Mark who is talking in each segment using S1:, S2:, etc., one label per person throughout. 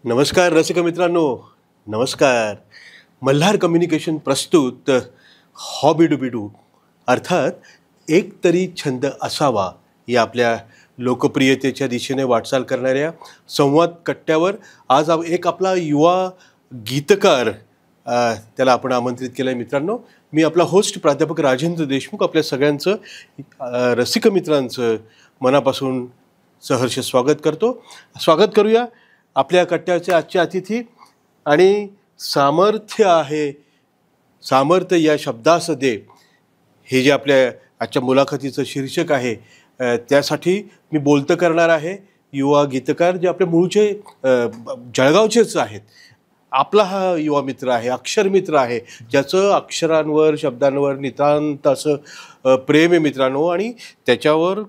S1: नमस्कार रसिक मित्रांनो, नमस्कार. मल्हार कम्युनिकेशन प्रस्तुत हॉबीडुबीडू अर्थात एक तरी छंद असावा या आपल्या लोकप्रियतेच्या दिशेने वाटचाल करणाऱ्या संवाद कट्ट्यावर आज एक आपला युवा गीतकार त्याला आपण आमंत्रित केलं आहे. मित्रांनो, मी आपला होस्ट प्राध्यापक राजेंद्र देशमुख आपल्या सगळ्यांचं रसिक मित्रांचं मनापासून सहर्ष स्वागत करतो. स्वागत करूया आपल्या कट्ट्याचे आजचे अतिथी. आणि सामर्थ्य आहे, सामर्थ्य या शब्दास दे, हे जे आपल्या आजच्या मुलाखतीचं शीर्षक आहे, त्यासाठी मी बोलतं करणार आहे युवा गीतकार जे आपले मूळचे जळगावचेच आहेत. आपला हा युवा मित्र आहे, अक्षर मित्र आहे, ज्याचं अक्षरांवर शब्दांवर नितांत असं प्रेम आहे मित्रांनो. आणि त्याच्यावर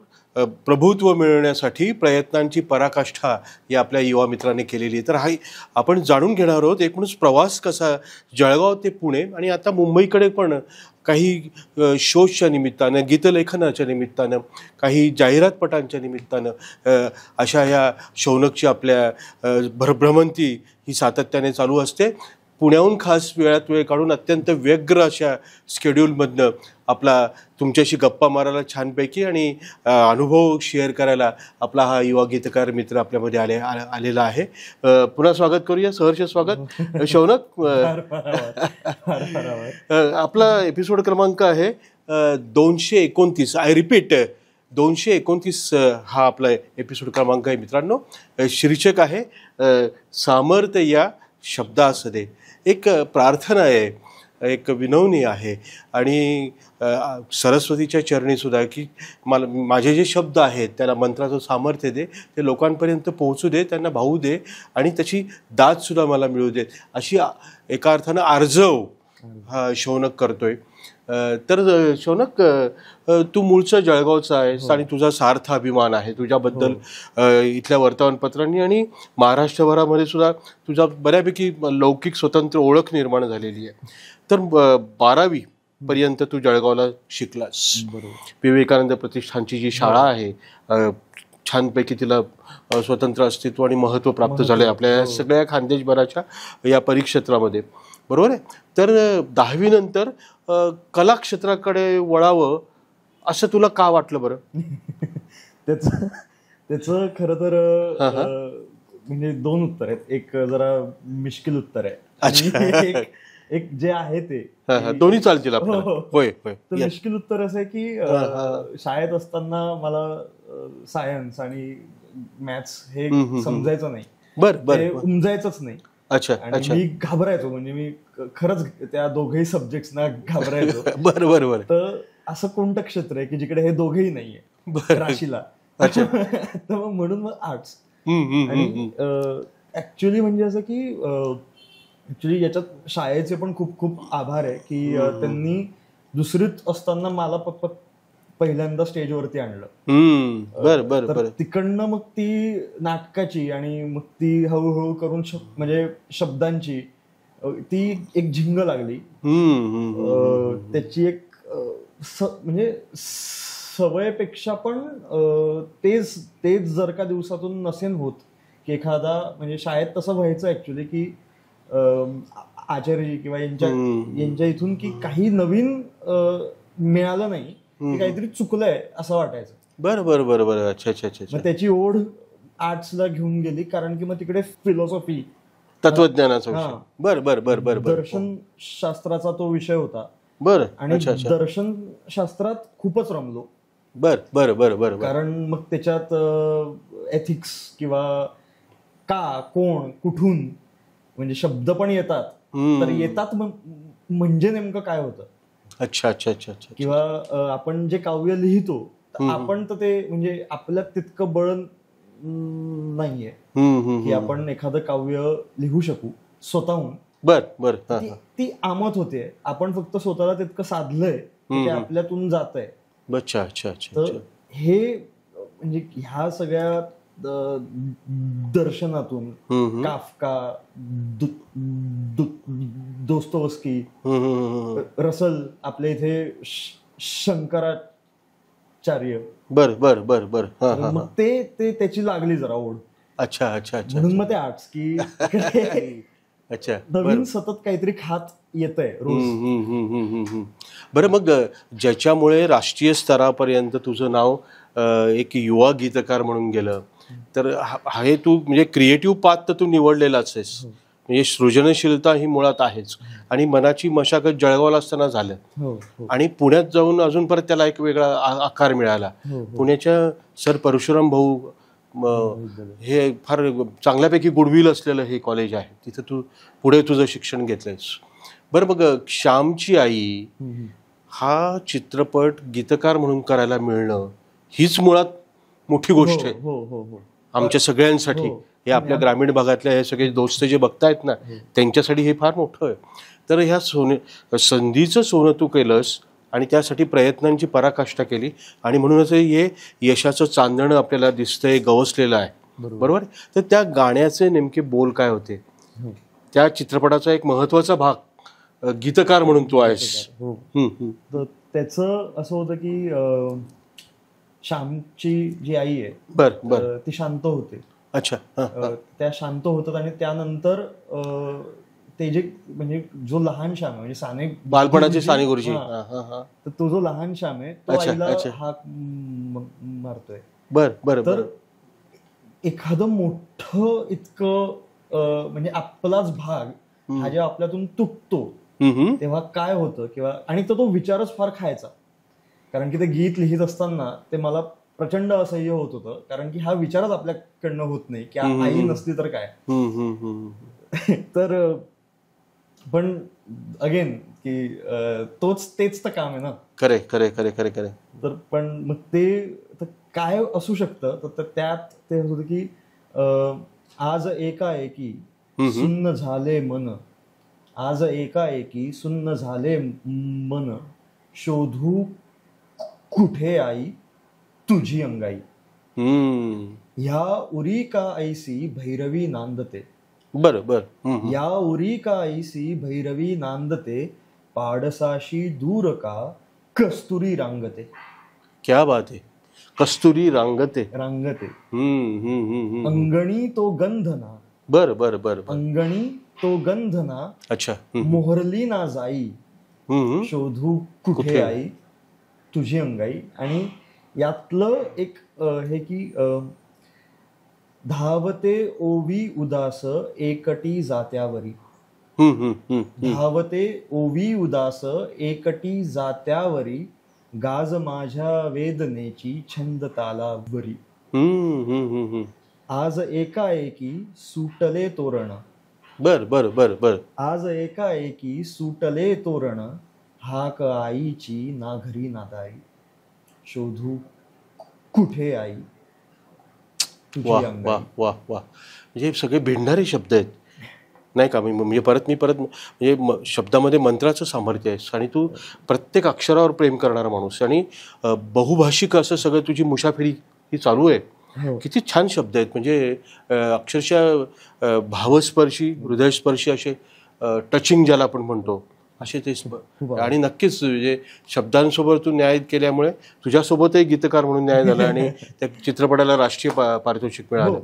S1: प्रभुत्व मिळवण्यासाठी प्रयत्नांची पराकाष्ठा या आपल्या युवा मित्राने केलेली आहे. तर हा आपण जाणून घेणार आहोत एकूणच प्रवास कसा, जळगाव ते पुणे आणि आता मुंबईकडे पण काही शोजच्या निमित्तानं, गीतलेखनाच्या निमित्तानं, काही जाहिरातपटांच्या निमित्तानं अशा ह्या शौनकची आपल्या भ्रमंती ही सातत्याने चालू असते. पुण्याहून खास वेळात वेळ काढून अत्यंत व्यग्र अशा स्केड्यूलमधनं आपला तुमच्याशी गप्पा मारायला छानपैकी आणि अनुभव शेअर करायला आपला हा युवा गीतकार मित्र आपल्यामध्ये आलेला आहे. पुन्हा स्वागत करूया, सहर्ष स्वागत शौनक. आपला एपिसोड क्रमांक आहे 229. आय रिपीट, 229 हा आपला एपिसोड क्रमांक आहे मित्रांनो. शीर्षक आहे सामर्थ्य या शब्दास दे. एक प्रार्थना आहे, एक विनवणी आहे आणि सरस्वतीच्या चरणी सुद्धा की मला माझे जे शब्द आहेत त्याला मंत्राचं सामर्थ्य दे, ते लोकांपर्यंत पोहोचू दे, त्यांना भावू दे आणि त्याची दादसुद्धा मला मिळू दे, अशी एका अर्थानं आर्जव हा शौनक करतोय. तर शौनक, तू मूळचा जळगावचा आहेस आणि तुझा सार्थ अभिमान आहे तुझ्याबद्दल. इथल्या वर्तमानपत्रांनी आणि महाराष्ट्रभरामध्ये सुद्धा तुझा बऱ्यापैकी लौकिक स्वतंत्र ओळख निर्माण झालेली आहे. तर 12वी पर्यंत तू जळगावला शिकलास. विवेकानंद प्रतिष्ठानची जी शाळा आहे, छानपैकी तिला स्वतंत्र अस्तित्व आणि महत्त्व प्राप्त झाले आपल्या सगळ्या खानदेशभराच्या या परिक्षेत्रामध्ये, बरोबर आहे. तर 10वी नंतर कला क्षेत्राकडे वळावं असं तुला का वाटलं बरं?
S2: त्याचं खरं तर म्हणजे 2 उत्तर आहेत. एक जरा मिश्किल उत्तर आहे, एक जे आहे ते
S1: दोन्ही चालतील आपल्याला. होय होय.
S2: तर मिश्किल उत्तर असं आहे की शाळेत असताना मला सायन्स आणि मॅथ्स हे समजायचं नाही, उमजायचंच नाही.
S1: अच्छा.
S2: आणि मी घाबरायचो, म्हणजे मी खरंच त्या दोघेही सब्जेक्ट्सना घाबरायचो.
S1: बरोबर.
S2: तर असं कोणतं क्षेत्र आहे की जिकडे हे दोघेही नाहीये राशीला? तर म्हणून मग आर्ट्स. आणि ऍक्च्युली म्हणजे असं की ऍक्च्युली याच्यात शाळेचे पण खूप खूप आभार आहे की त्यांनी दुसरीत असताना मला पहिल्यांदा स्टेजवरती आणलं. तर तिकडनं मग ती नाटकाची आणि मग ती हळूहळू करून म्हणजे शब्दांची ती एक झिंग लागली. त्याची एक म्हणजे सवयपेक्षा पण तेच जर का दिवसातून नसेल होत की एखादा, म्हणजे शाळेत तसं व्हायचं ऍक्च्युली की आचार्यजी किंवा यांच्या इथून की काही नवीन मिळालं नाही, काहीतरी चुकलंय असं वाटायचं.
S1: बरोबर. अच्छा.
S2: मग त्याची ओढ आर्ट्सला घेऊन गेली, कारण की मग तिकडे फिलॉसॉफी,
S1: तत्वज्ञानाचा विषय, बर
S2: दर्शन शास्त्राचा तो विषय होता.
S1: बरं.
S2: आणि दर्शन शास्त्रात खूपच रमलो.
S1: बरं.
S2: कारण मग त्याच्यात एथिक्स किंवा का, कोण, कुठून, म्हणजे शब्द पण येतात. तर येतात म्हणजे नेमकं काय होतं.
S1: अच्छा.
S2: किंवा आपण जे काव्य लिहितो आपण तर ते म्हणजे आपल्यात तितकं बळ नाहीये की आपण एखादं काव्य लिहू शकू स्वतःहून.
S1: बर.
S2: ती आमत होते. आपण फक्त स्वतःला तितकं साधलंय की ते आपल्यातून जात आहे.
S1: अच्छा.
S2: तर हे म्हणजे ह्या सगळ्या दर्शनातून, काफका, दोस्तोवस्की, रसल, आपल्या इथे शंकराचार्य.
S1: बर बर बर बर.
S2: मग ते त्याची लागली जरा ओढ.
S1: अच्छा अच्छा अच्छा.
S2: म्हणून मग ते आर्ट्स की
S1: अच्छा,
S2: नवीन सतत काहीतरी खात येतंय रोज.
S1: बरं, मग ज्याच्यामुळे राष्ट्रीय स्तरापर्यंत तुझं नाव एक युवा गीतकार म्हणून गेलं, तर हे तू म्हणजे क्रिएटिव्ह पाथ तर तू निवडलेलाच आहेस. म्हणजे सृजनशीलता ही मुळात आहेच, आणि मनाची मशागत जळगावला असताना झालं, आणि पुण्यात जाऊन अजून परत त्याला एक वेगळा आकार मिळाला. पुण्याच्या सर परशुराम भाऊ हे फार चांगल्यापैकी गुडविल असलेलं हे कॉलेज आहे, तिथं तू पुढे तुझं शिक्षण घेतलंयस. बरं, मग श्यामची आई हा चित्रपट गीतकार म्हणून करायला मिळणं हीच मुळात मोठी गोष्ट आहे आमच्या सगळ्यांसाठी. हे आपल्या ग्रामीण भागातल्या हे सगळे दोस्त जे बघतायत ना, त्यांच्यासाठी हे फार मोठं आहे. तर ह्या संधीचं सोनं तू केलंस, आणि त्यासाठी प्रयत्नांची पराकाष्ठा केली, आणि म्हणूनच हे यशाचं चांदणं आपल्याला दिसतंय, गवसलेलं आहे. बरोबर. तर त्या गाण्याचे नेमके बोल काय होते? त्या चित्रपटाचा एक महत्वाचा भाग गीतकार म्हणून तू आहेस.
S2: तर त्याचं असं होतं की श्यामची जी आई आहे
S1: बर
S2: ती शांत होते.
S1: अच्छा.
S2: त्या शांत होतात, आणि त्यानंतर ते जे म्हणजे जो लहान श्याम आहे, म्हणजे साने
S1: बालपणाचे साने गुरुजी,
S2: तर तो जो लहान श्याम आहे तो आईला हाक मारतोय.
S1: बर.
S2: तर एखादं मोठं इतकं म्हणजे आपलाच भाग हा जेव्हा आपल्यातून तुटतो तेव्हा काय होतं, किंवा आणि तो विचारच फार खायचा. कारण की ते गीत लिहित असताना ते मला प्रचंड असह्य होत होतं, कारण की हा विचारच आपल्याकडनं होत नाही की आई नसली तर काय. तर पण अगेन की तेच तर काम आहे ना.
S1: खरे खरे खरे खरे खरे.
S2: तर पण मग ते काय असू शकतं, तर त्यात ते होतं की आज एकाएकी सुन्न झाले मन, आज एकाएकी सुन्न झाले मन, शोधू कुठे आई तुझी अंगाई, ह्या उरी का ऐसी भैरवी नांदते.
S1: बर.
S2: या उरी का ऐसी भैरवी नांदते, पाडसाशी दूर का कस्तुरी रांगते.
S1: क्या बात आहे. कस्तुरी रांगते.
S2: अंगणी तो गंधना.
S1: बर.
S2: अंगणी तो गंधना. अच्छा. मोहरली ना जाई, शोधू कुठे आई तुझी अंगाई. आणि यातलं एक हे की धावते ओवी उदास एकटी जात्यावरी. धावते ओवी उदास एकटी जात्यावरी, गाज माझ्या वेदनेची छंद तालावरी. आज एकाएकी सुटले तोरण.
S1: बर.
S2: आज एकाएकी सुटले तोरण, हाक आईची ना घरी ना दारी, शोधू कुठे आई
S1: वाह वाह वाह वाह. म्हणजे सगळे भिडणारे शब्द आहेत नाही का. म्हणजे परत म्हणजे शब्दामध्ये मंत्राचं सामर्थ्य आहेस, आणि तू प्रत्येक अक्षरावर प्रेम करणारा माणूस, आणि बहुभाषिक असं सगळं तुझी मुसाफिरी ही चालू आहे. किती छान शब्द आहेत, म्हणजे अक्षरशः भावस्पर्शी, हृदयस्पर्शी असे, टचिंग ज्याला आपण म्हणतो असे ते. आणि नक्कीच म्हणजे शब्दांसोबत तू न्याय केल्यामुळे तुझ्यासोबतही गीतकार म्हणून न्याय झाला, आणि त्या चित्रपटाला राष्ट्रीय पारितोषिक मिळालं.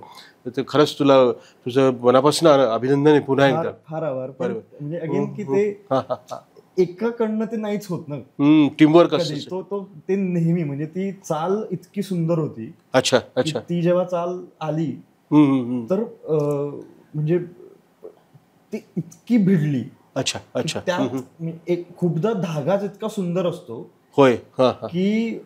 S1: तर खरंच तुला तुझं मनापासून अभिनंदन आहे पुन्हा एकदा.
S2: फार आभार. म्हणजे अगेन की ते एकाकडनं ते नाहीच होत ना,
S1: टीमवर्क
S2: तो ते नेहमी. म्हणजे ती चाल इतकी सुंदर होती.
S1: अच्छा अच्छा.
S2: ती जेव्हा चाल आली तर म्हणजे ती इतकी भिडली.
S1: अच्छा अच्छा.
S2: त्यात एक खूपदा धागाच इतका सुंदर असतो
S1: होय
S2: की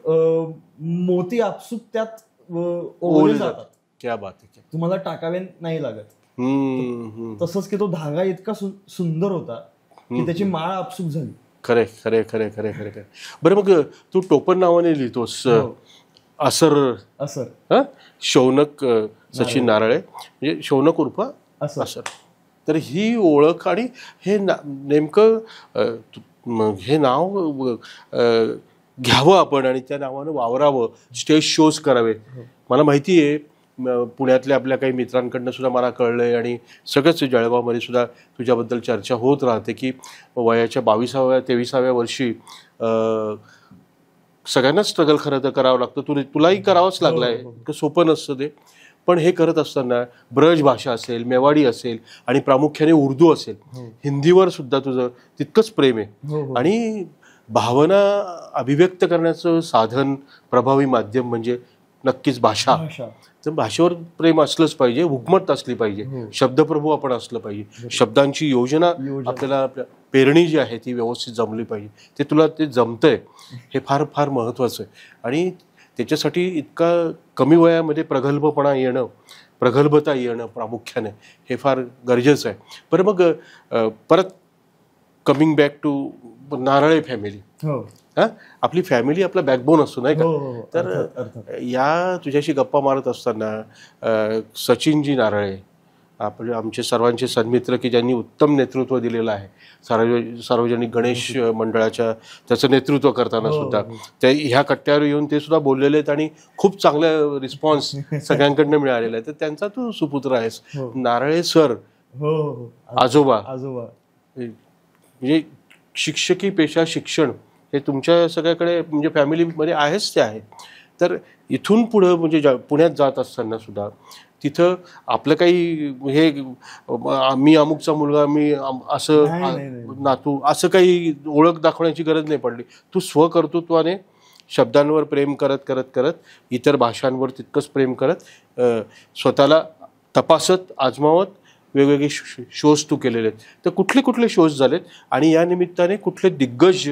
S2: मोती आपसूक त्यात ओवले जातात.
S1: क्या बात आहे.
S2: तुम्हाला टाकावे नाही लागत. तसंच की तो धागा इतका सुंदर होता की त्याची माळ आपसूक झाली.
S1: खरे खरे खरे खरे खरे खरे. बरं, मग तू टोपण नावाने लिहितोस असर. शौनक सचिन नारळे, म्हणजे शौनक उर्फ असर. तर ही ओळख आणि हे नेमकं हे नाव घ्यावं आपण आणि त्या नावानं वावरावं, स्टेज शोज करावे. मला माहिती आहे पुण्यातल्या आपल्या काही मित्रांकडनं सुद्धा मला कळलंय आणि सगळंच जळगावमध्ये सुद्धा तुझ्याबद्दल चर्चा होत राहते की वयाच्या 22व्या-23व्या वर्षी सगळ्यांनाच स्ट्रगल खरं तर करावं लागतं. तुलाही करावंच लागलंय, इतकं सोपं नसतं ते. पण हे करत असताना ब्रज भाषा असेल, मेवाडी असेल आणि प्रामुख्याने उर्दू असेल, हिंदीवर सुद्धा तुझं तितकंच प्रेम आहे. आणि भावना अभिव्यक्त करण्याचं साधन, प्रभावी माध्यम म्हणजे नक्कीच भाषा. तर भाषेवर प्रेम असलंच पाहिजे, हुकमत असली पाहिजे, शब्दप्रभू आपण असलं पाहिजे, शब्दांची योजना आपल्याला आपल्या पेरणी जी आहे ती व्यवस्थित जमली पाहिजे. ते तुला ते जमतंय हे फार फार महत्त्वाचं आहे. आणि त्याच्यासाठी इतका कमी वयामध्ये प्रगल्भता येणं प्रामुख्याने हे फार गरजेचं आहे. बरं, मग परत coming back to Narale family. आपली फॅमिली आपला बॅकबोन असतो नाही का. तर या तुझ्याशी गप्पा मारत असताना सचिनजी नारळे आपले आमचे सर्वांचे सन्मित्र की ज्यांनी उत्तम नेतृत्व दिलेलं आहे सार्वजनिक गणेश मंडळाच्या, त्याचं नेतृत्व करताना सुद्धा ते ह्या कट्ट्यावर येऊन ते सुद्धा बोललेले आहेत आणि खूप चांगला रिस्पॉन्स सगळ्यांकडनं मिळालेला आहे. तर त्यांचा तू सुपुत्र आहेस. नारळे सर, आजोबा, म्हणजे शिक्षकी पेशा, शिक्षण हे तुमच्या सगळ्याकडे म्हणजे फॅमिलीमध्ये आहेच ते आहे. तर इथून पुढं म्हणजे पुण्यात जात असताना सुद्धा तिथं आपलं काही हे मी अमुकचा मुलगा, मी असं नातू, असं काही ओळख दाखवण्याची गरज नाही पडली. तू स्वकर्तृत्वाने शब्दांवर प्रेम करत करत करत इतर भाषांवर तितकंच प्रेम करत स्वतःला तपासत आजमावत वेगवेगळे शोज तू केलेले आहेत. तर कुठले कुठले शोज झालेत आणि या निमित्ताने कुठले दिग्गज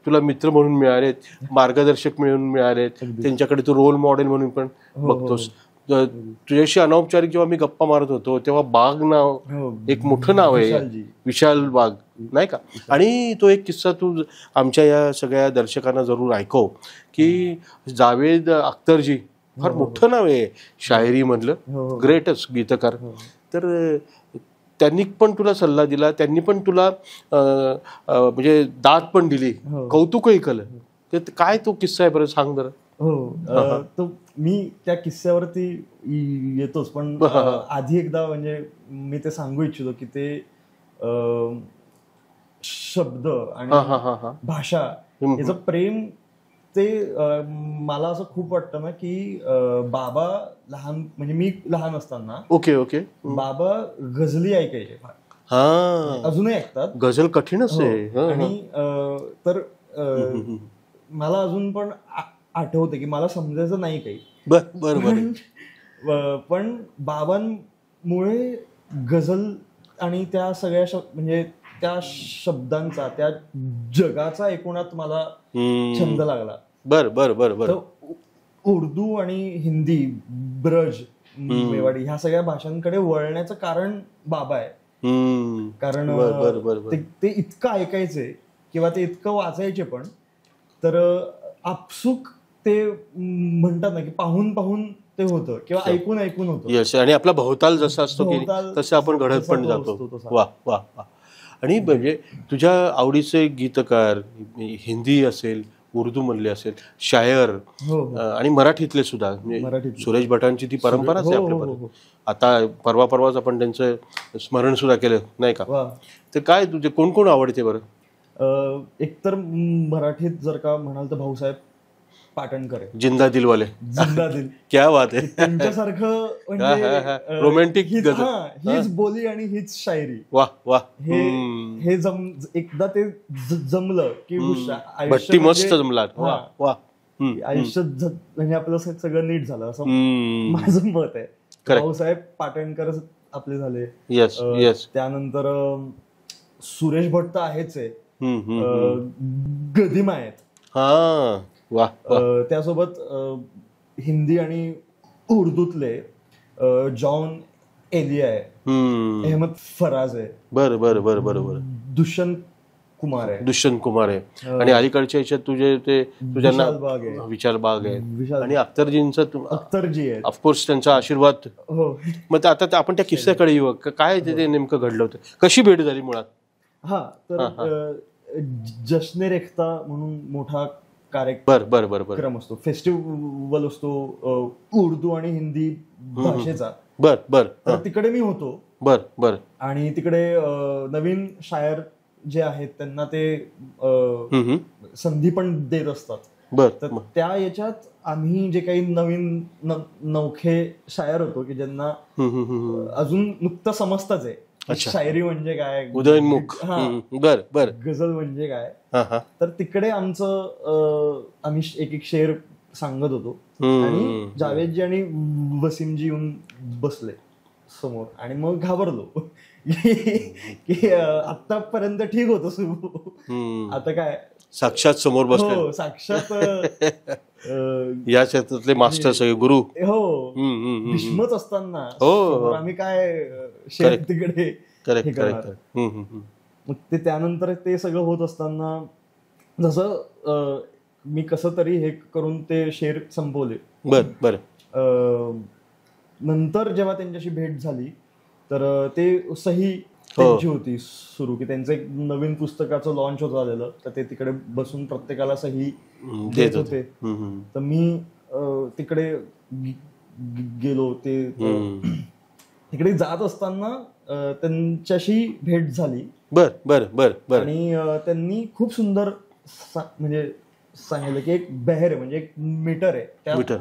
S1: तुला मित्र म्हणून मिळालेत, मार्गदर्शक म्हणून मिळालेत, त्यांच्याकडे तू रोल मॉडेल म्हणून पण बघतोस. तुझ्याशी अनौपचारिक जेव्हा मी गप्पा मारत होतो तेव्हा बाग नाव एक मोठं नाव आहे, विशाल बाग नाही का. आणि तो एक किस्सा तू आमच्या या सगळ्या दर्शकांना जरूर ऐकव की जावेद अख्तरजी फार मोठं नाव आहे शायरी मधलं, ग्रेटच गीतकार. तर त्यांनी पण तुला सल्ला दिला, त्यांनी पण तुला म्हणजे दाद पण दिली, कौतुकही केलं. ते काय तो किस्सा आहे बरं, सांग बरं.
S2: तो मी त्या किस्स्यावरती येतोच, पण आधी एकदा म्हणजे मी ते सांगू इच्छितो की ते शब्द आणि भाषा याचं प्रेम ते मला असं खूप वाटतं ना की बाबा लहान म्हणजे मी लहान असताना
S1: ओके
S2: बाबा गझली ऐकायचे, अजूनही ऐकतात.
S1: गझल कठीणच आहे.
S2: आणि तर मला अजून पण आठवते की मला समजायचं नाही काही, पण बाबांमुळे गझल आणि त्या सगळ्या म्हणजे त्या शब्दांचा, त्या जगाचा एकूणात मला छंद लागला.
S1: बर.
S2: उर्दू आणि हिंदी, ब्रज, मेवाडी ह्या सगळ्या भाषांकडे वळण्याचं कारण बाबा आहे. कारण ते इतकं ऐकायचे किंवा ते इतकं वाचायचे, पण तर आपसुक ते म्हणतात ना की पाहून पाहून ते होतं किंवा ऐकून ऐकून होतं.
S1: यस, आणि आपला भोवताल जसा असतो की तसं आपण घडत पण जातो. वा वा वा. आणि म्हणजे तुझ्या आवडीचे गीतकार हिंदी असेल, उर्दू मधले असेल, शायर आणि मराठीतले सुद्धा, म्हणजे सुरेश भटांची ती परंपराच आहे आपल्यापर्यंत. आता परवाच आपण त्यांचं स्मरण सुद्धा केलं नाही का. तर काय तुझे कोण कोण आवडते बरं?
S2: एकतर मराठीत जर का म्हणाल तर भाऊसाहेब पाटणकर,
S1: जिंदा दिलवाले,
S2: जिंदा दिल,
S1: क्या बात आहे.
S2: त्यांच्यासारखं म्हणजे
S1: रोमॅन्टिक,
S2: हीच बोली आणि हीच शायरी.
S1: वा.
S2: हे एकदा ते जमलं की
S1: भट्टी मस्त जमला. वा.
S2: आयुष्य म्हणजे आपलं सगळं नीट झालं असं माझं मत आहे. भाऊसाहेब पाटणकर आपले झाले.
S1: येस.
S2: त्यानंतर सुरेश भट तर आहेच आहे, गदिमा आहेत. त्यासोबत हिंदी आणि उर्दूतले जॉन एलिया आहे, अहमद फराज आहे,
S1: बरं. दुष्यंत कुमार आहे. आणि अलीकडच्या याच्यात तुझे ते तुझ्या विशाल बाग आहे आणि अख्तरजी आहे ऑफकोर्स, त्यांचा आशीर्वाद. मग आता आपण त्या किस्स्याकडे येऊ. काय ते नेमकं घडलं होतं, कशी भेट झाली मुळात?
S2: तर जश्ने रेख्ता म्हणून मोठा कार्यक्रम असतो, फेस्टिवल असतो उर्दू आणि हिंदी भाषेचा. तर तिकडे मी होतो. आणि तिकडे नवीन शायर जे आहेत त्यांना ते संधी पण देत असतात. तर त्या याच्यात आम्ही जे काही नवीन नवखे शायर होतो की ज्यांना अजून नुकतं समजतच आहे शायरी म्हणजे काय,
S1: उदयनमुख,
S2: गझल म्हणजे काय. तर तिकडे आम्ही एक शेर सांगत होतो आणि जावेदजी आणि वसीमजी येऊन बसले समोर आणि मग घाबरलो की आतापर्यंत ठीक होतं सुरू, आता काय
S1: साक्षात समोर बसले.
S2: हो, साक्षात
S1: या क्षेत्रातले मास्टर सगळे गुरु.
S2: हो, भीष्मच असताना आम्ही काय तिकडे. मग ते त्यानंतर ते सगळं होत असताना जसं मी कसं तरी हे करून ते शेर संपवले. नंतर जेव्हा त्यांच्याशी भेट झाली तर ते सही त्यांची होती सुरू की त्यांचं एक नवीन पुस्तकाचं लॉन्च होत झालेलं, तर ते तिकडे बसून प्रत्येकाला सही देत होते. तर मी तिकडे गेलो. ते तिकडे जात असताना त्यांच्याशी भेट झाली. आणि त्यांनी खूप सुंदर म्हणजे सांगितलं की एक बेहर आहे म्हणजे एक मीटर आहे, त्यात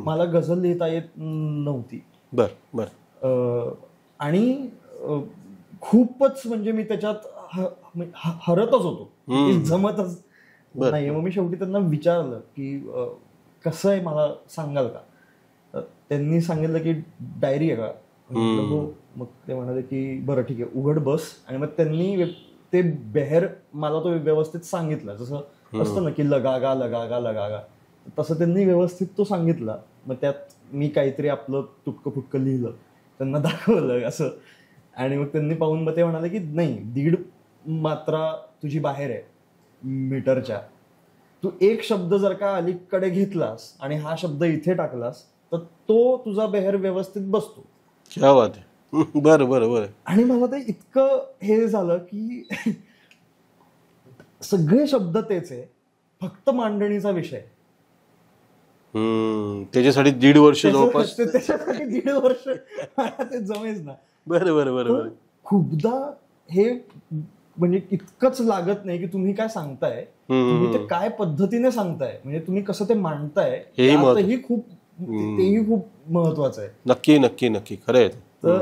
S2: मला गझल लिहिता येत नव्हती. आणि खूपच म्हणजे मी त्याच्यात हरतच होतो, जमतच नाही. मग मी शेवटी त्यांना विचारलं की कसं आहे मला सांगाल का. त्यांनी सांगितलं की डायरी आहे का. मग ते म्हणाले की बरं ठीक आहे उघड बस. आणि मग त्यांनी ते बेहर मला तो व्यवस्थित सांगितला, जसं असतं ना की लगागा लगागा लगागा, तसं त्यांनी व्यवस्थित तो सांगितला. मग त्यात मी काहीतरी आपलं तुटकं फुटकं लिहिलं, त्यांना दाखवलं असं. आणि मग त्यांनी पाहून मग ते म्हणाले की नाही, 1.5 मात्रा तुझी बाहेर आहे मीटरच्या, तू एक शब्द जर का अलीकडे घेतलास आणि हा शब्द इथे टाकलास तर तो तुझा बेहर व्यवस्थित बसतो.
S1: क्या बात आहे. बरं.
S2: आणि मला ते इतकं हे झालं की सगळे शब्द तेच आहे, फक्त मांडणीचा विषय.
S1: त्याच्यासाठी 1.5 वर्ष जवळपास.
S2: त्याच्यासाठी 1.5 वर्ष ते जमेच ना.
S1: बरं.
S2: खूपदा हे म्हणजे इतकंच लागत नाही की तुम्ही काय सांगताय, तुम्ही ते काय पद्धतीने सांगताय, म्हणजे तुम्ही कसं ते मांडताय, तेही खूप महत्वाचं आहे.
S1: नक्की खरं आहे.
S2: तर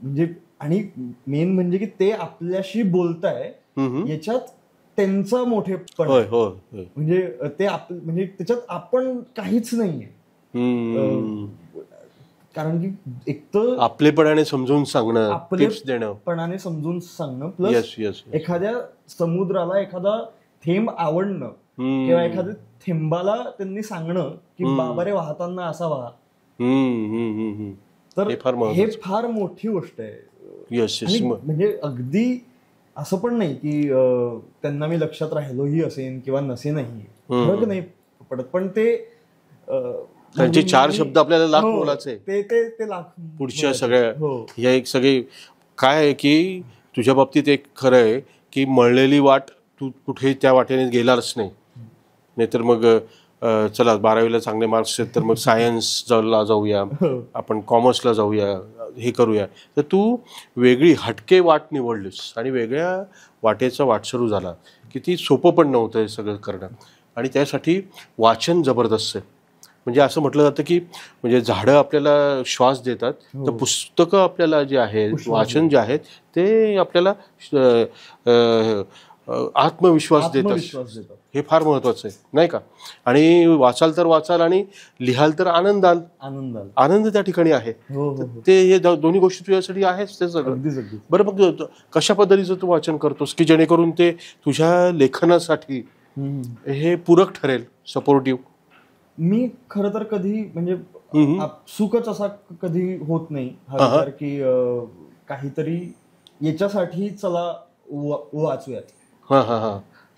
S2: म्हणजे आणि मेन म्हणजे की ते आपल्याशी बोलताय याच्यात त्यांचा मोठेपण, म्हणजे ते म्हणजे त्याच्यात आपण काहीच नाहीये. कारण की एक तर
S1: आपलेपणाने समजून सांगणं, टिप्स देणं,
S2: आपलेपणाने समजून सांगणं, प्लस एखाद्या समुद्राला एखादा थेंब आवडणं किंवा एखाद्या थेंबाला त्यांनी सांगणं की बाबा रे वाहताना असा वाहा. तर हे फार मोठी गोष्ट आहे. म्हणजे अगदी असं पण नाही की त्यांना मी लक्षात राहिलोही असेन किंवा नसेनही, फरक नाही पडत. पण ते
S1: त्यांचे 4 शब्द आपल्याला लाख बोलायचे,
S2: ते लाख
S1: पुढच्या सगळ्या या एक सगळे काय आहे की तुझ्या बाबतीत एक खरं आहे की मळलेली वाट तू कुठे त्या वाटेने गेलाच नाहीतर मग चला 12वीला चांगले मार्क्स आहेत तर मग सायन्सला जाऊया, आपण कॉमर्सला जाऊया, हे करूया. तर तू वेगळी हटके वाट निवडलीस आणि वेगळ्या वाटेचा वाटसरू झाला. किती सोपं पण नव्हतं हे सगळं करणं. आणि त्यासाठी वाचन जबरदस्त आहे. म्हणजे असं म्हटलं जातं की म्हणजे झाडं आपल्याला श्वास देतात, तर पुस्तकं आपल्याला जे आहेत, वाचन जे आहेत ते आपल्याला आत्मविश्वास देतात. हे फार महत्वाचं आहे नाही का. आणि वाचाल तर वाचाल आणि लिहाल तर आनंद त्या ठिकाणी आहे. ते हे दोन्ही गोष्टी तुझ्यासाठी आहेच ते सगळं. बरं, मग कशा पद्धतीचं तू वाचन करतोस की जेणेकरून ते तुझ्या लेखनासाठी हे पूरक ठरेल, सपोर्टिव्ह.
S2: मी खरं तर कधी म्हणजे आपसुकच असा कधी होत नाही हा विचार की काहीतरी याच्यासाठी चला वाचूयात,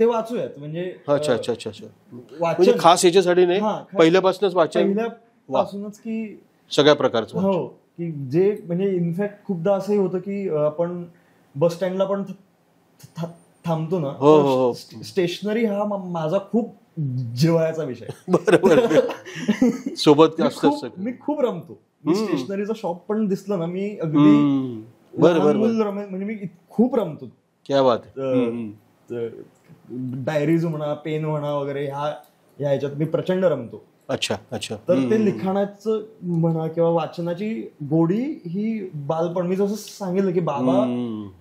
S2: ते वाचूयात. म्हणजे
S1: अच्छा, खास याच्यासाठी नाही, पहिल्यापासूनच
S2: पहिल्यापासूनच की
S1: सगळ्या प्रकारचं.
S2: हो, की जे म्हणजे इनफॅक्ट खूपदा असंही होतं की आपण बस स्टँडला पण थांबतो ना, स्टेशनरी हा माझा खूप जिव्हाळ्याचा विषय.
S1: बरोबर. सोबत असतं.
S2: मी खूप रमतो. मी स्टेशनरीचा शॉप पण दिसलं ना, मी अगदी म्हणजे मी खूप रमतो.
S1: क्या बात.
S2: डायरीज म्हणा, पेन म्हणा वगैरे ह्या ह्याच्यात मी प्रचंड रमतो.
S1: अच्छा अच्छा.
S2: तर ते लिखाणाचं म्हणा किंवा वाचनाची गोडी ही बालपण, मी जसं सांगितलं की बाबा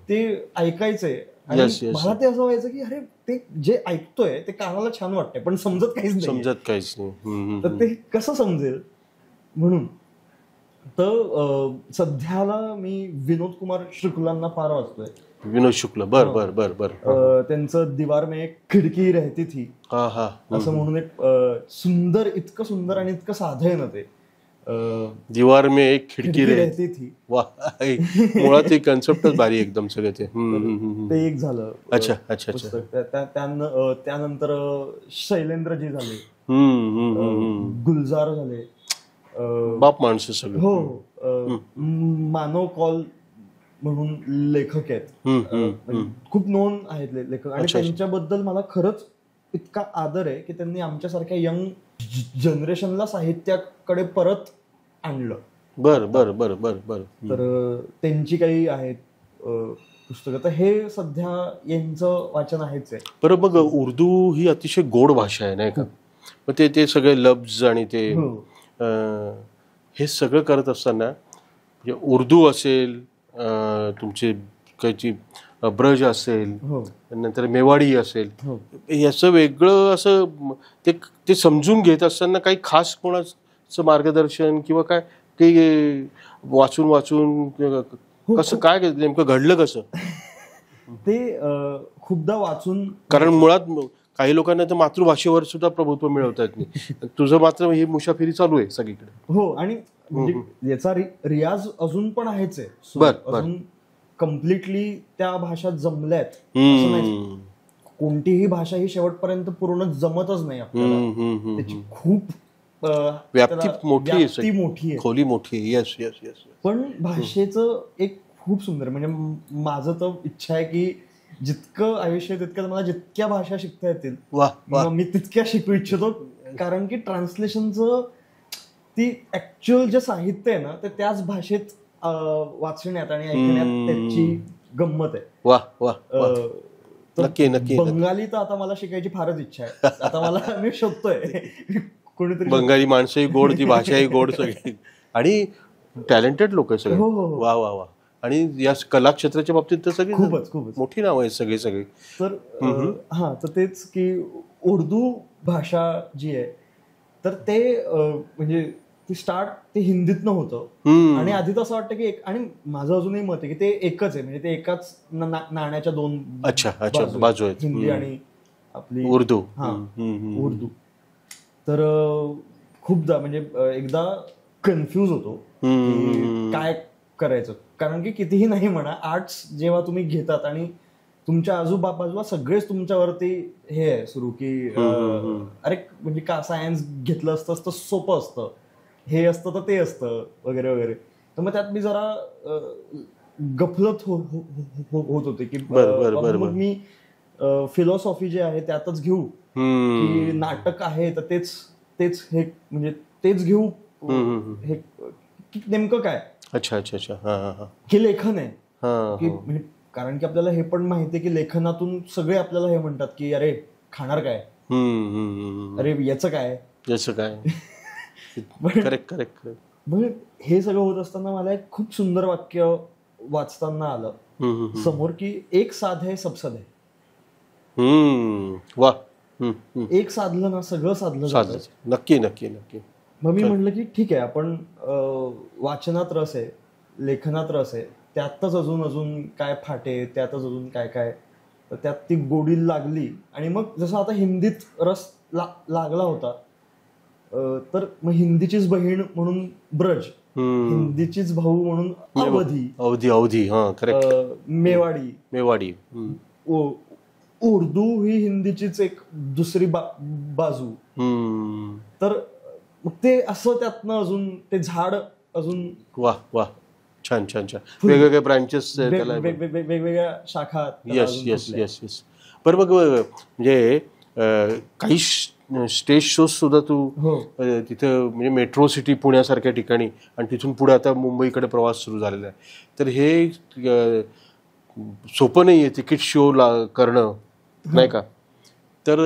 S2: ते ऐकायचंय आणि मला ते असं व्हायचं की अरे ते जे ऐकतोय ते कानाला छान वाटतंय पण समजत काहीच नाही. तर ते कसं समजेल म्हणून. तर सध्याला मी विनोद कुमार शुक्लांना फार वाचतोय.
S1: विनोद शुक्ल. बर.
S2: त्यांचं दीवार में एक खिडकी रहती थी असं म्हणून एक सुंदर, इतकं सुंदर आणि इतकं साधं आहे ना ते.
S1: दीवार में एक खिडकी
S2: रहती थी.
S1: वा, मुळात एक कन्सेप्टच भारी एकदम सगळे ते.
S2: ते एक झालं.
S1: अच्छा अच्छा अच्छा.
S2: त्यानंतर शैलेंद्रजी झाले, गुलजार झाले,
S1: बाप माणसं सगळं.
S2: हो. मानव कॉल म्हणून लेखक आहेत, खूप नोन आहेत लेखक, आणि त्यांच्याबद्दल मला खरंच इतका आदर आहे की त्यांनी आमच्यासारख्या यंग जनरेशनला साहित्याकडे परत आणलं.
S1: बर.
S2: तर त्यांची काही आहेत पुस्तकं, तर हे सध्या यांचं वाचन आहेच आहे.
S1: बरं. मग उर्दू ही अतिशय गोड भाषा आहे नाही का? मग ते सगळे लफ्ज आणि ते हे सगळं करत असताना म्हणजे उर्दू असेल, तुमची काहीची ब्रज असेल, नंतर मेवाडी असेल, याचं वेगळं असं ते समजून घेत असताना काही खास कोणाचं मार्गदर्शन किंवा काय ते वाचून कसं काय नेमकं घडलं कसं
S2: ते खूपदा वाचून?
S1: कारण मुळात काही लोकांना तर मातृभाषेवर सुद्धा प्रभुत्व मिळवता येत नाही. तुझं मात्र ही मुसाफिरी चालू आहे सगळीकडे.
S2: हो, आणि म्हणजे याचा रियाज अजून पण आहेच आहे. अजून कम्प्लिटली त्या भाषा जमल्यात असं नाही. कोणतीही भाषा ही शेवटपर्यंत पूर्ण जमतच नाही आपल्याला. त्याची खूप
S1: व्याप्ती मोठी
S2: आहे,
S1: खोली मोठी आहे. Yes yes yes.
S2: पण भाषेचं एक खूप सुंदर, म्हणजे माझं तर इच्छा आहे की जितकं आयुष्य तितकं मला जितक्या भाषा शिकता येतील मी तितक्या शिकू इच्छितो. कारण की ट्रान्सलेशनचं ती ऍक्च्युअल जे साहित्य आहे ना ते त्याच भाषेत वाचण्यात आणि ऐकण्यात त्याची गंमत आहे.
S1: नक्की नक्की.
S2: बंगाली तर आता मला शिकायची फारच इच्छा आहे. आता मला मी शोधतोय कोणीतरी.
S1: बंगाली माणसंही गोड, ती भाषाही गोड सगळी, आणि टॅलेंटेड लोक सगळे. वा वा वा. आणि या कला क्षेत्राच्या बाबतीत तर सगळी
S2: खूपच
S1: मोठी नाव आहेत सगळे.
S2: तर तर तेच की उर्दू भाषा जी आहे तर ते म्हणजे ती स्टार्ट ते हिंदीतनं होतं, आणि आधी तर असं वाटतं की आणि माझं अजूनही मत आहे की ते एकच आहे, म्हणजे ते एकाच नाण्याच्या दोन
S1: बाजू आहेत,
S2: हिंदी आणि आपली
S1: उर्दू.
S2: उर्दू. तर खूपदा म्हणजे एकदा कन्फ्यूज होतो काय करायचं. कारण की कितीही नाही म्हणा, आर्ट्स जेव्हा तुम्ही घेतात आणि तुमच्या आजूबाजूला सगळेच तुमच्यावरती हे आहे सुरू की अरे म्हणजे का सायन्स घेतलं असतं तर सोपं असतं, हे असतं तर ते असतं वगैरे वगैरे. तर मग त्यात मी जरा गफलत होत होते की मग मी फिलॉसॉफी जे आहे त्यातच घेऊ की नाटक आहे तर तेच हे म्हणजे तेच घेऊ, हे नेमकं काय.
S1: अच्छा अच्छा अच्छा.
S2: हे लेखन आहे की म्हणजे कारण की आपल्याला हे पण माहिती आहे की लेखनातून सगळे आपल्याला हे म्हणतात की अरे खाणार काय, अरे याचं काय.
S1: करेक्ट.
S2: म्हणजे हे सगळं होत असताना मला एक खूप सुंदर वाक्य वाचताना आलं समोर की एक साध है सब सद है.
S1: वा.
S2: एक साधलं ना सगळं साधलं.
S1: नक्की नक्की नक्की.
S2: मग मी म्हटलं की ठीक आहे, आपण वाचनात रस आहे, लेखनात रस आहे, त्यातच अजून काय फाटे, त्यातच अजून काय तर त्यात ती गोडी लागली. आणि मग जसं आता हिंदीत रस लागला होता तर मग हिंदीचीच बहीण म्हणून ब्रज, हिंदीचीच भाऊ म्हणून
S1: अवधी.
S2: मेवाडी. उर्दू ही हिंदीचीच एक दुसरी बाजू. तर मग ते असं त्यातनं अजून ते झाड अजून.
S1: वा. छान. वेगवेगळे ब्रांचेस,
S2: वेगवेगळ्या शाखा.
S1: येस. बरं, मग म्हणजे काही स्टेज शोज सुद्धा तू
S2: हो.
S1: तिथं म्हणजे मेट्रो सिटी पुण्यासारख्या ठिकाणी आणि तिथून पुढे आता मुंबईकडे प्रवास सुरू झालेला आहे. तर हे सोपं नाही आहे तिकीट शो करणं, नाही का? तर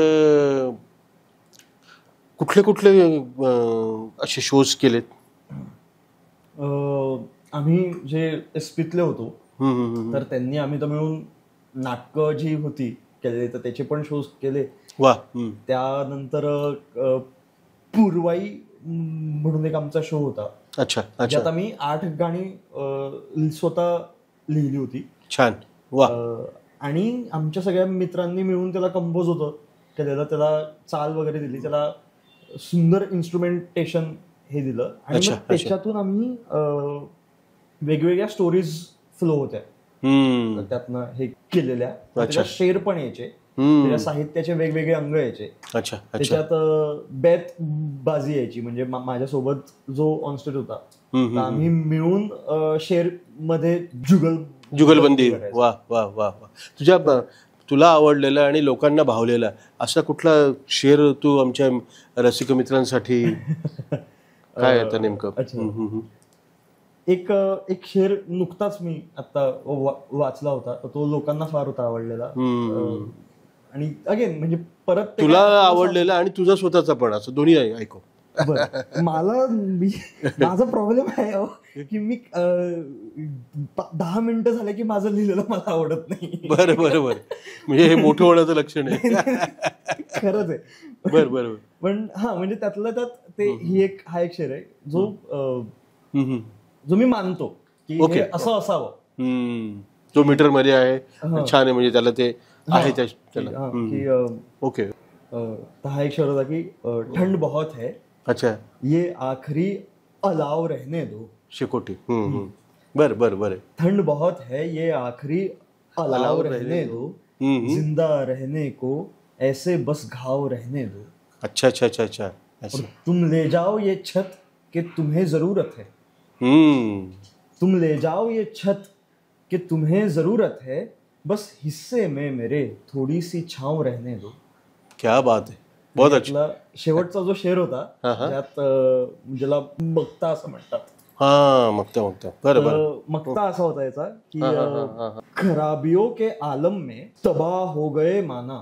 S1: कुठले कुठले असे शोज केलेत?
S2: आम्ही जे एसपीतले होतो तर त्यांनी आम्ही तर मिळून नाटकं जी होती केलेली तर त्याचे पण शोज केले.
S1: वा.
S2: त्यानंतर पूर्वाई म्हणून एक आमचा शो होता.
S1: अच्छा अच्छा.
S2: ज्यात आम्ही 8 गाणी स्वतः लिहिली होती.
S1: छान. वा.
S2: आणि आमच्या सगळ्या मित्रांनी मिळून त्याला कंपोज होतं केलेलं, त्याला चाल वगैरे दिली, त्याला सुंदर इन्स्ट्रुमेंटेशन हे दिलं आणि मग त्याच्यातून आम्ही वेगवेगळ्या स्टोरीज फ्लो होत्या त्यातनं हे केलेल्या. त्याच्या शेर पण यायचे, त्याच्या साहित्याचे वेगवेगळे अंग यायचे. त्याच्यात बेत बाजी यायची, म्हणजे माझ्यासोबत जो ऑनस्टेज होता आम्ही मिळून शेर मध्ये
S1: जुगलबंदी. वा वा वा वा. तुला आवडलेला आणि लोकांना भावलेला असा कुठला शेर तू आमच्या रसिक मित्रांसाठी काय आता नेमकं?
S2: एक शेर नुकताच मी आता वाचला होता, तो लोकांना फार होता आवडलेला. आणि अगेन म्हणजे परत
S1: तुला आवडलेला आणि तुझा स्वतःचा पण, असं दोन्ही ऐकू.
S2: माझा प्रॉब्लेम आहे की मी 10 मिनिटं झाले की माझं लिहिलेलं मला आवडत नाही.
S1: बरं बरं बरं. म्हणजे हे मोठं होण्याचं लक्षण आहे.
S2: खरंच आहे.
S1: बरं बरं.
S2: पण हा म्हणजे त्यातलं त्यात ते हा एक शेर आहे जो मी मानतो की असं असावं.
S1: तो मीटर मध्ये आहे, छान आहे, म्हणजे त्याला ते आहे त्याला. ओके.
S2: हा एक शेर होता की ठंड बहुत है.
S1: अच्छा.
S2: ये आखिरी अलाव रहने दो.
S1: शेकोटी. बर बर बर.
S2: ठंड बहुत है, ये आखिरी अलाव रहने दो, जिंदा रहने को ऐसे बस घाव रहने दो.
S1: अच्छा अच्छा अच्छा अच्छा.
S2: तुम ले जाओ ये छत कि तुम्हें जरूरत है. तुम ले जाओ ये छत कि तुम्हें जरूरत है, बस हिस्से में मेरे थोडी सी छाव रहने दो.
S1: क्या बात है. बहुत अच्छा.
S2: शेवटचा जो शेर होता ज्यात ज्याला मक्ता असं म्हणतात.
S1: मक्ता. बरोबर.
S2: मक्ता असा होता याचा की खराबियों के आलम में तबाह हो गए माना.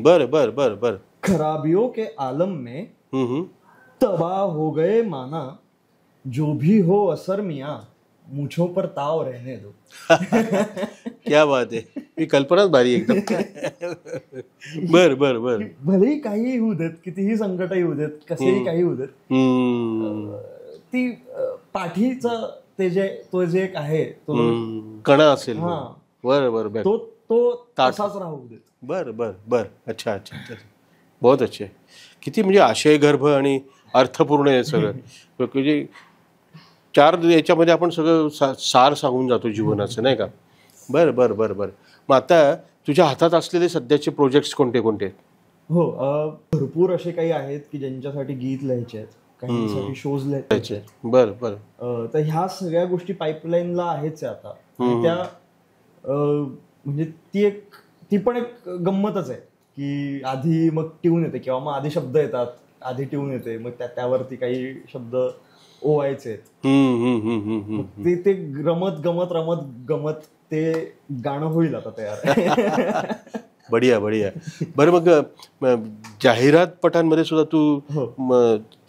S1: बर बर बर बर.
S2: खराबियों के आलम में तबाह हो गए माना, जो भी हो असर मियां मुझों पर ताव रहने दो.
S1: क्या बात आहे. ही कल्पनाच भारी एकदम. बर बर बर.
S2: भलेही काही होऊ देत, कितीही संकटही होऊ देत, कसेही काही होऊ देत, ती पाठीचा तो जे एक आहे तो
S1: कणा असेल. बर बर बर.
S2: तो तसाच राहू देत.
S1: बर बर बर. अच्छा अच्छा. बहुत अच्छे. किती म्हणजे आशयगर्भ आणि अर्थपूर्ण आहे सगळं. म्हणजे 4 याच्यामध्ये आपण सगळं सार सांगून जातो जीवनाचं, नाही का? बरं बरं बरं बरं. मग आता तुझ्या हातात असलेले सध्याचे प्रोजेक्ट्स कोणते कोणते?
S2: हो, भरपूर असे काही आहेत की ज्यांच्यासाठी गीत लिहायचे आहेत, काहींसाठी शोज लिहायचे आहेत.
S1: बरं बरं.
S2: तर ह्या सगळ्या गोष्टी पाईपलाईनला आहेच आता. त्या म्हणजे ती पण एक गंमतच आहे की आधी मग ट्यून येते किंवा मग आधी शब्द येतात, आधी ट्यून येते, मग त्यावरती काही शब्द ओवायचे. ते रमत गमत ते गाणं होईल आता तयार.
S1: बढिया बढिया. बरं, मग जाहिरात पटांमध्ये सुद्धा तू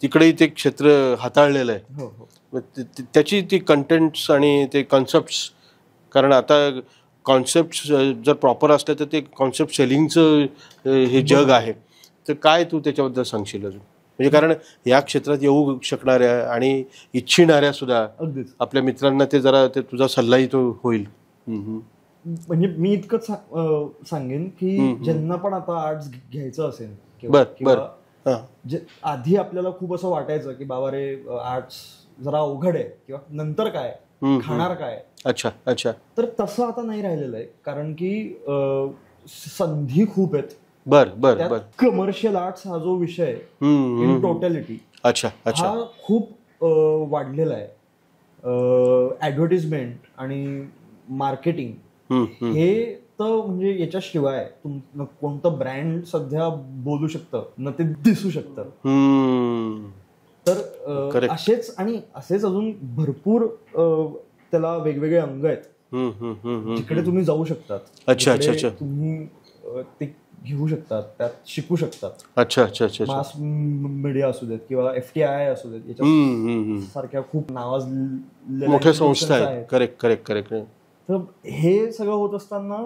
S1: तिकडेही ते क्षेत्र हाताळलेलं आहे. त्याची ती कंटेंट्स आणि ते कॉन्सेप्ट्स, कारण आता कॉन्सेप्ट जर प्रॉपर असले तर ते कॉन्सेप्ट सेलिंगचं हे जग आहे. तर काय तू त्याच्याबद्दल सांगशील अजून? म्हणजे कारण या क्षेत्रात येऊ शकणाऱ्या आणि इच्छिणाऱ्या सुद्धा आपल्या मित्रांना ते जरा ते तुझा सल्लाही तो होईल.
S2: म्हणजे मी इतकंच सांगेन की ज्यांना पण आता आर्ट्स घ्यायचं असेल किंवा आधी आपल्याला खूप असं वाटायचं की बाबा रे आर्ट्स जरा अवघड आहे किंवा नंतर काय खाणार काय.
S1: अच्छा अच्छा.
S2: तर तसं आता नाही राहिलेलं आहे, कारण की संधी खूप आहेत.
S1: बर बर बर.
S2: कमर्शियल आर्ट्स हा जो विषय इन टोटॅलिटी
S1: अच्छा अच्छा
S2: हा खूप वाढलेला आहे. ऍडव्हर्टिजमेंट आणि मार्केटिंग हे फक्त म्हणजे याच्याशिवाय कोणतं ब्रँड सध्या बोलू शकतं ना ते दिसू शकतं. तर असेच अजून भरपूर त्याला वेगवेगळे अंग आहेत जिकडे तुम्ही जाऊ शकतात.
S1: अच्छा.
S2: तुम्ही ते घेऊ शकतात, त्यात शिकू शकतात.
S1: अच्छा.
S2: मास मीडिया असू देत किंवा FTI असू देत, याच्या सारख्या खूप नावाजलेल्या
S1: मोठ्या संस्था आहेत. करेक्ट.
S2: तर हे सगळं होत असताना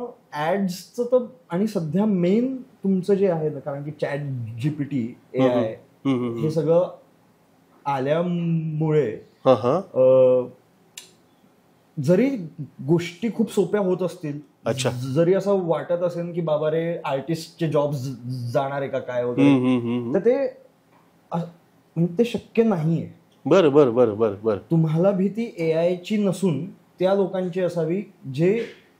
S2: ऍड्सचं तर, आणि सध्या मेन तुमचं जे आहे ना, कारण की ChatGPT AI हे सगळं आल्यामुळे जरी गोष्टी खूप सोप्या होत असतील, जरी असं वाटत असेल की बाबा रे आर्टिस्टचे जॉब जाणार आहे का काय वगैरे, तर ते शक्य नाहीये.
S1: बरं.
S2: तुम्हाला भीती AI ची नसून त्या लोकांची असावी जे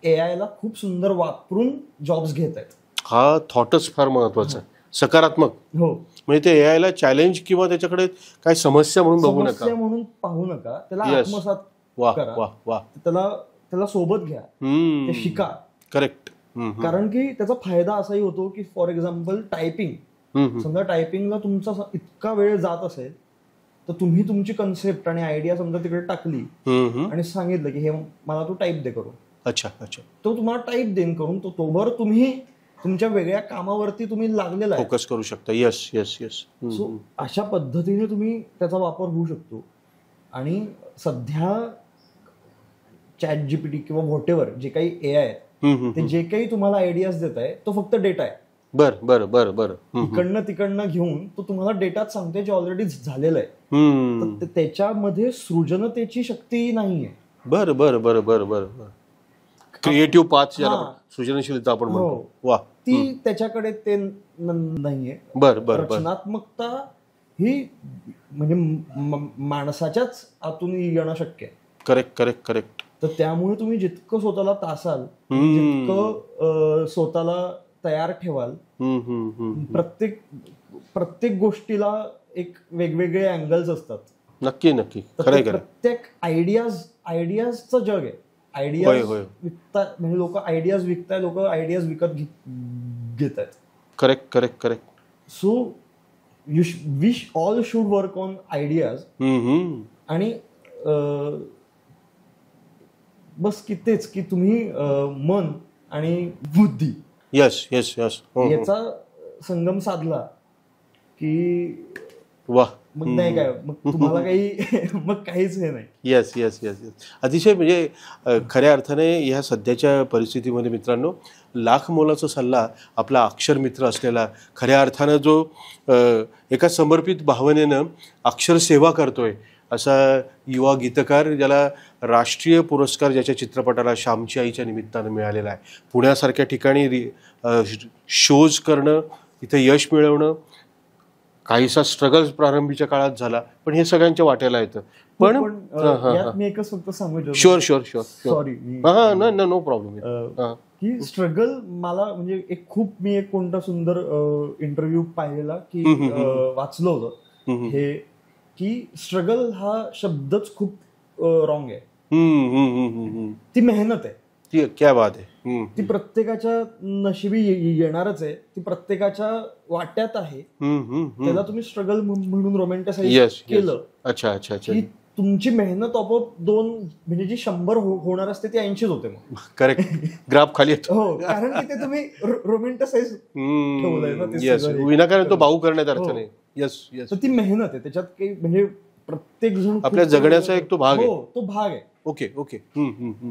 S2: AI ला खूप सुंदर वापरून जॉब्स घेत आहेत.
S1: हा थॉटच फार महत्वाचा आहे, सकारात्मक.
S2: हो,
S1: म्हणजे ते AI ला चॅलेंज किंवा त्याच्याकडे काय समस्या म्हणून बघू नका,
S2: समस्या म्हणून पाहू नका, त्याला आत्मसात करा, त्याला सोबत घ्या, ते शिका.
S1: करेक्ट.
S2: कारण की त्याचा फायदा असाही होतो की फॉर एक्झाम्पल टायपिंग, समजा टायपिंगला तुमचा इतका वेळ जात असेल तर तुम्ही तुमची कन्सेप्ट आणि आयडिया समजा तिकडे टाकली आणि सांगितलं की हे मला तू टाईप दे करून.
S1: अच्छा.
S2: तो तुम्हाला टाईप देईन करून, तो तोवर तुम्ही तुमच्या वेगळ्या कामावरती तुम्ही लागलेला आहे,
S1: फोकस करू शकता. येस.
S2: सो अशा पद्धतीने तुम्ही त्याचा वापर होऊ शकतो. आणि सध्या ChatGPT किंवा व्हॉटेवर जे काही AI आहे, ते जे काही तुम्हाला आयडियाज देत आहे तो फक्त डेटा आहे.
S1: बरं.
S2: तिकडनं घेऊन तो तुम्हाला डेटाच सांगते जे ऑलरेडी झालेलं आहे. तर त्याच्यामध्ये सृजनतेची शक्ती नाहीये.
S1: बरं. क्रिएटिव्ह पाथ ज्याला सृजनशीलता आपण म्हणतो, वा,
S2: ती त्याच्याकडे ते नाहीये.
S1: बरं.
S2: रचनात्मकता ही म्हणजे माणसाच्याच आतून येणं शक्य आहे.
S1: करेक्ट.
S2: तर त्यामुळे तुम्ही जितकं स्वतःला तासाल, जितकं स्वतःला तयार ठेवाल, प्रत्येक गोष्टीला एक वेगवेगळे अँगल्स असतात.
S1: नक्की खरंय.
S2: प्रत्येक आयडियाजचं जग आहे. आयडियाज विकता, म्हणजे लोक आयडियाज विकताय, लोक आयडियाज विकत घेत आहेत.
S1: Correct.
S2: So we all should work on ideas. आणि बस की तेच की तुम्ही मन आणि बुद्धी
S1: यस
S2: याचा संगम साधला की
S1: वा,
S2: मग नाही काय, मग तुम्हाला काही मग काहीच हे नाही.
S1: येस. अतिशय म्हणजे खऱ्या अर्थाने ह्या सध्याच्या परिस्थितीमध्ये मित्रांनो, लाख मोलाचा सल्ला आपला अक्षर मित्र असलेला, खऱ्या अर्थानं जो एका समर्पित भावनेनं अक्षर सेवा करतोय असा युवा गीतकार, ज्याला राष्ट्रीय पुरस्कार ज्याच्या चित्रपटाला श्यामची आईच्या निमित्तानं मिळालेला आहे. पुण्यासारख्या ठिकाणी शोज करणं, इथे यश मिळवणं, काहीसा स्ट्रगल प्रारंभीच्या काळात झाला, पण हे सगळ्यांच्या वाट्याला येतं. पण
S2: मी एकच फक्त सांगू
S1: शुअर
S2: सॉरी,
S1: नो प्रॉब्लेम.
S2: की स्ट्रगल मला म्हणजे मी एक कोणता सुंदर इंटरव्ह्यू पाहिलेला की वाचलं होतं हे, की स्ट्रगल हा शब्दच खूप रॉंग आहे. ती मेहनत आहे.
S1: क्या बात आहे.
S2: ती प्रत्येकाच्या नशिबी येणारच आहे, ती प्रत्येकाच्या वाट्यात आहे. त्याला तुम्ही स्ट्रगल म्हणून रोमॅन्टिसाइज केलं,
S1: अच्छा,
S2: की तुमची मेहनत आपोआप 2 म्हणजे जी 100 होणार असते ती 80 होते. मग
S1: करेक्ट, ग्राफ खाली येतो.
S2: हो, कारण की ते तुम्ही रोमॅन्टिसाइज ठेवलंय ना,
S1: विनाकारण तो भाऊ करण्यात अर्थ नाही. येस.
S2: तर ती मेहनत आहे, त्याच्यात काही म्हणजे प्रत्येक जण
S1: आपल्या जगण्याचा एक तो भाग आहे.
S2: तो भाग आहे.
S1: ओके.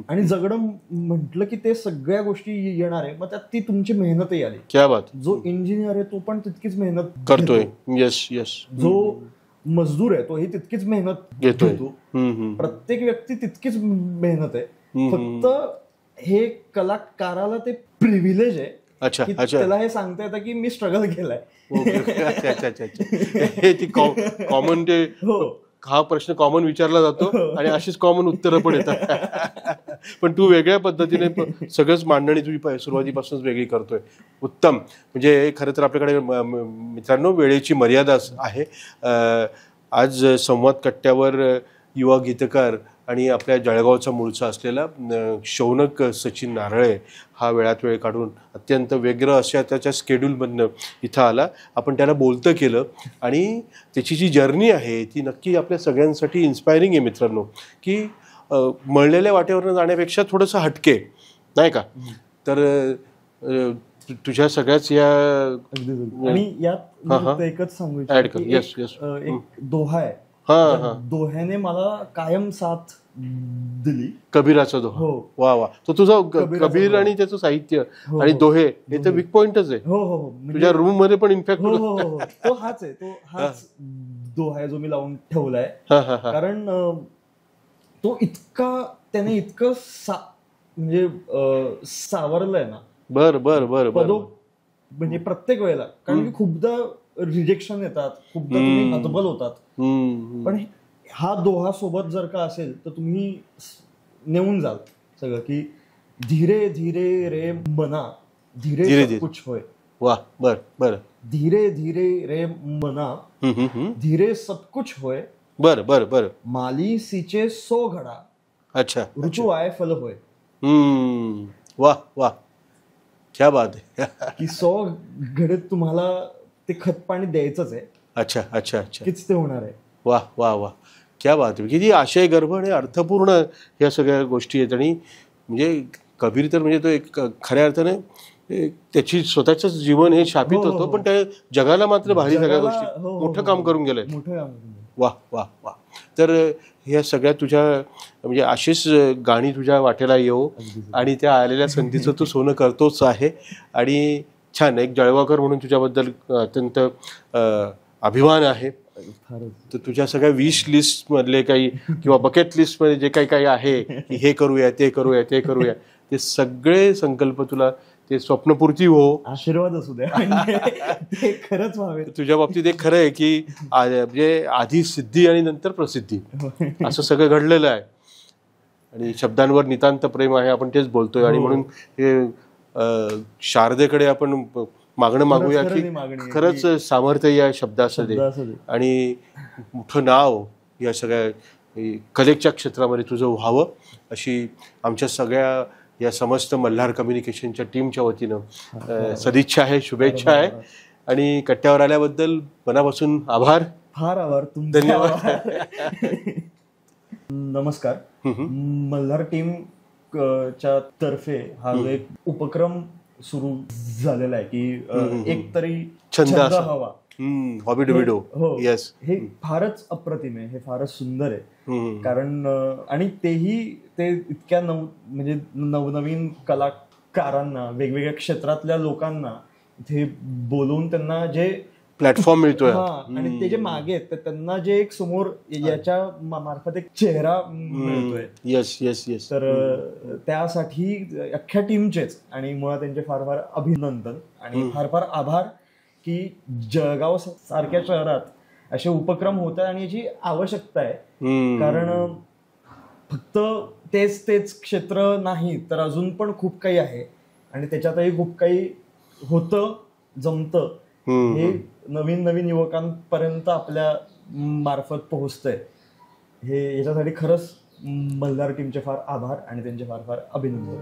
S2: आणि जगणं म्हटलं की ते सगळ्या गोष्टी येणार आहे, मग त्यात ती तुमची मेहनतही आली.
S1: क्या बात.
S2: जो इंजिनियर आहे तो पण तितकीच मेहनत
S1: करतोय. येस.
S2: जो मजदूर आहे तोही तितकीच मेहनत घेतो. प्रत्येक व्यक्ती तितकीच मेहनत आहे. फक्त हे कलाकाराला ते प्रिव्हिलेज आहे.
S1: अच्छा.
S2: त्याला हे सांगता येतं की मी स्ट्रगल केलाय.
S1: हे ती कॉमन ते हा प्रश्न कॉमन विचारला जातो आणि अशीच कॉमन उत्तरं पण येतात. पण तू वेगळ्या पद्धतीने सगळंच मांडणी तुझी सुरुवातीपासूनच वेगळी करतोय. उत्तम. म्हणजे खरं तर आपल्याकडे मित्रांनो वेळेची मर्यादा आहे. आज संवाद कट्ट्यावर युवा गीतकार आणि आपल्या जळगावचा मूळचा असलेला शौनक सचिन नारळे हा वेळात वेळ काढून अत्यंत व्यग्र अशा त्याच्या स्केड्यूलमधनं इथं आला. आपण त्याला बोलतं केलं आणि त्याची जी जर्नी आहे ती नक्की आपल्या सगळ्यांसाठी इन्स्पायरिंग आहे मित्रांनो, की मळलेल्या वाटेवरनं जाण्यापेक्षा थोडंसं हटके नाही का. तर तुझ्या सगळ्याच या
S2: आणि यात एकच सांगू इच्छितो, एक दोहा आहे, दोह्याने मला कायम साथ दिली,
S1: कबीराचा दोहा. वा वा. तो तुझा कबीर आणि त्याचं साहित्य आणि दोहे हे तर वीक पॉइंटच आहे.
S2: हो
S1: तुझ्या रूम मध्ये पण इनफॅक्ट
S2: तो हाच आहे, तो हाच दोहा आहे जो मी लावून ठेवलाय. कारण तो त्याने इतकं म्हणजे सावरलंय ना.
S1: बर
S2: म्हणजे प्रत्येक वेळेला, कारण की खूपदा रिजेक्शन येतात, खूपदा तुम्ही हतबल होतात, पण हा दोहा सोबत जर का असेल तर तुम्ही नेऊन जाल सगळं, की धीरे धीरे रे मना धीरे सब कुछ होय.
S1: वा. बर
S2: धीरे धीरे रे मना धीरे सब कुछ होय.
S1: बर
S2: माली सीचे 100 घडा.
S1: अच्छा.
S2: ऋतू आय फल होय.
S1: वा क्या बात आहे.
S2: की 100 घडे तुम्हाला ते खत पाणी द्यायचंच आहे.
S1: अच्छा
S2: कीच ते होणार आहे.
S1: वा क्या बात आहे. किती आशय गर्भ आणि अर्थपूर्ण ह्या सगळ्या गोष्टी आहेत. आणि म्हणजे कबीर तर म्हणजे तो एक खऱ्या अर्थाने त्याची स्वतःच जीवन हे शापित होतं, पण त्या जगाला मात्र भारी सगळ्या गोष्टी मोठं काम करून गेलंय. वा. तर ह्या सगळ्या तुझ्या म्हणजे अशीच गाणी तुझ्या वाटेला येऊ आणि त्या आलेल्या संधीचं तू सोनं करतोच आहे. आणि छान, एक जळगावकर म्हणून तुझ्याबद्दल अत्यंत अभिमान आहे. तर तुझ्या सगळ्या विश लिस्ट मधले काही किंवा बकेट लिस्ट मध्ये जे काही आहे की हे करूया ते करूया ते सगळे संकल्प तुला ते स्वप्नपूर्ती हो.
S2: आशीर्वाद असू द्या. ते खरंच व्हावे.
S1: तुझ्या बाबतीत एक खरं आहे की म्हणजे आधी सिद्धी आणि नंतर प्रसिद्धी असं सगळं घडलेलं आहे. आणि शब्दांवर नितांत प्रेम आहे, आपण तेच बोलतोय. आणि म्हणून हे शारदेकडे आपण मागणं मागूया की खरंच सामर्थ्य या शब्दासाठी आणि मोठं नाव या सगळ्या कलेच्या क्षेत्रामध्ये तुझं व्हावं अशी आमच्या सगळ्या या समस्त मल्हार कम्युनिकेशनच्या टीमच्या वतीनं सदिच्छा आहे, शुभेच्छा आहे. आणि कट्ट्यावर आल्याबद्दल मनापासून आभार.
S2: फार आभार.
S1: धन्यवाद.
S2: नमस्कार. मल्हार टीम च्या तर्फे हा जो एक उपक्रम सुरू झालेला आहे की एक तरी छंद हवा,
S1: हॉबी. येस.
S2: हे फारच अप्रतिम आहे, हे फारच सुंदर आहे. कारण आणि ते इतक्या म्हणजे नवनवीन कलाकारांना, वेगवेगळ्या क्षेत्रातल्या लोकांना इथे बोलवून त्यांना जे
S1: प्लॅटफॉर्म मिळतोय
S2: आणि ते जे मागे आहेत त्यांना जे एक समोर याच्या मार्फत एक चेहरा मिळतोय.
S1: येस.
S2: तर त्यासाठी अख्ख्या टीमचेच आणि मुळात त्यांचे फार फार अभिनंदन आणि फार फार आभार की जळगाव सारख्या शहरात असे उपक्रम होत आहेत आणि याची आवश्यकता आहे. कारण फक्त तेच क्षेत्र नाही तर अजून पण खूप काही आहे आणि त्याच्यातही खूप काही होतं, जमतं. हे नवीन युवकांपर्यंत आपल्या मार्फत पोहोचतंय. हे याच्यासाठी खरंच मल्हार टीमचे फार आभार आणि त्यांचे फार फार अभिनंदन.